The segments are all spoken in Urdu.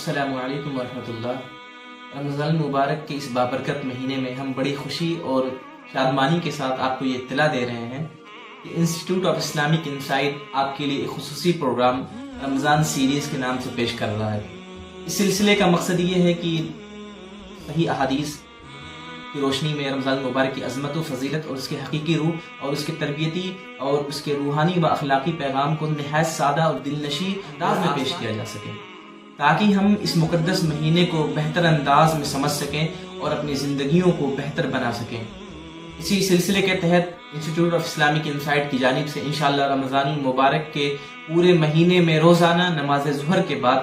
السلام علیکم ورحمۃ اللہ۔ رمضان المبارک کے اس بابرکت مہینے میں ہم بڑی خوشی اور شادمانی کے ساتھ آپ کو یہ اطلاع دے رہے ہیں کہ انسٹیٹیوٹ آف اسلامک انسائٹ آپ کے لیے ایک خصوصی پروگرام رمضان سیریز کے نام سے پیش کر رہا ہے۔ اس سلسلے کا مقصد یہ ہے کہ صحیح احادیث کی روشنی میں رمضان المبارک کی عظمت و فضیلت اور اس کے حقیقی روح اور اس کے تربیتی اور اس کے روحانی و اخلاقی پیغام کو نہایت سادہ اور دلنشیں انداز میں پیش کیا جا سکے، تاکہ ہم اس مقدس مہینے کو بہتر انداز میں سمجھ سکیں اور اپنی زندگیوں کو بہتر بنا سکیں۔ اسی سلسلے کے تحت انسٹیٹیوٹ آف اسلامک انسائٹ کی جانب سے انشاءاللہ رمضان المبارک کے پورے مہینے میں روزانہ نماز ظہر کے بعد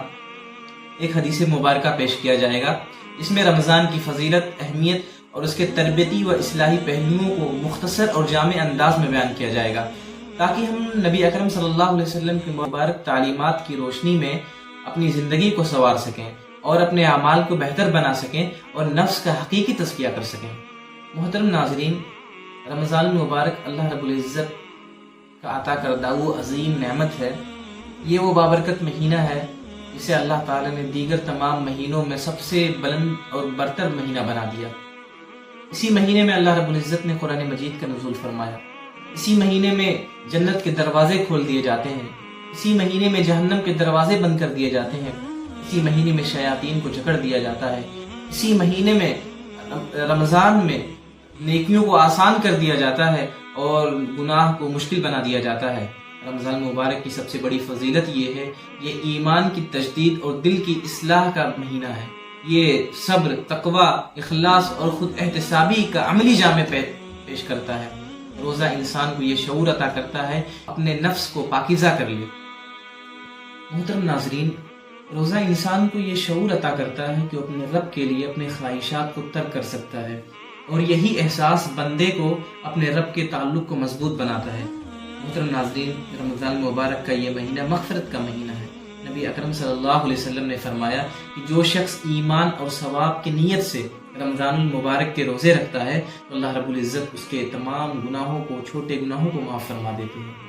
ایک حدیث مبارکہ پیش کیا جائے گا، جس میں رمضان کی فضیلت، اہمیت اور اس کے تربیتی و اصلاحی پہلوؤں کو مختصر اور جامع انداز میں بیان کیا جائے گا، تاکہ ہم نبی اکرم صلی اللہ علیہ وسلم کی مبارک تعلیمات کی روشنی میں اپنی زندگی کو سنوار سکیں اور اپنے اعمال کو بہتر بنا سکیں اور نفس کا حقیقی تزکیہ کر سکیں۔ محترم ناظرین، رمضان المبارک اللہ رب العزت کا عطا کردہ وہ عظیم نعمت ہے، یہ وہ بابرکت مہینہ ہے جسے اللہ تعالی نے دیگر تمام مہینوں میں سب سے بلند اور برتر مہینہ بنا دیا۔ اسی مہینے میں اللہ رب العزت نے قرآن مجید کا نزول فرمایا، اسی مہینے میں جنت کے دروازے کھول دیے جاتے ہیں، اسی مہینے میں جہنم کے دروازے بند کر دیے جاتے ہیں، اسی مہینے میں شیاطین کو جکڑ دیا جاتا ہے، اسی مہینے میں رمضان میں نیکیوں کو آسان کر دیا جاتا ہے اور گناہ کو مشکل بنا دیا جاتا ہے۔ رمضان مبارک کی سب سے بڑی فضیلت یہ ہے، یہ ایمان کی تجدید اور دل کی اصلاح کا مہینہ ہے۔ یہ صبر، تقوی، اخلاص اور خود احتسابی کا عملی جامع پیش کرتا ہے۔ روزہ انسان کو یہ شعور عطا کرتا ہے اپنے نفس کو پاکیزہ کر لے۔ محترم ناظرین، روزہ انسان کو یہ شعور عطا کرتا ہے کہ وہ اپنے رب کے لیے اپنے خواہشات کو ترک کر سکتا ہے، اور یہی احساس بندے کو اپنے رب کے تعلق کو مضبوط بناتا ہے۔ محترم ناظرین، رمضان مبارک کا یہ مہینہ مغفرت کا مہینہ ہے۔ نبی اکرم صلی اللہ علیہ وسلم نے فرمایا کہ جو شخص ایمان اور ثواب کی نیت سے رمضان المبارک کے روزے رکھتا ہے تو اللہ رب العزت اس کے تمام گناہوں کو، چھوٹے گناہوں کو معاف فرما دیتے ہیں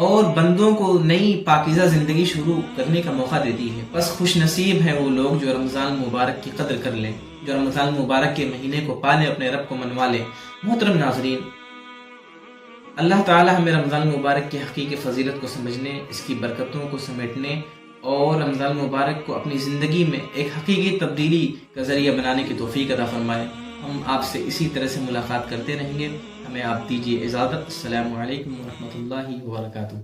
اور بندوں کو نئی پاکیزہ زندگی شروع کرنے کا موقع دیتی ہے۔ بس خوش نصیب ہیں وہ لوگ جو رمضان مبارک کی قدر کر لیں، جو رمضان مبارک کے مہینے کو پالے، اپنے رب کو منوا لیں۔ محترم ناظرین، اللہ تعالی ہمیں رمضان مبارک کی حقیقی فضیلت کو سمجھنے، اس کی برکتوں کو سمیٹنے اور رمضان مبارک کو اپنی زندگی میں ایک حقیقی تبدیلی کا ذریعہ بنانے کی توفیق عطا فرمائے۔ ہم آپ سے اسی طرح سے ملاقات کرتے رہیں گے۔ ہمیں آپ دیجیے اجازت۔ السلام علیکم ورحمۃ اللہ وبرکاتہ۔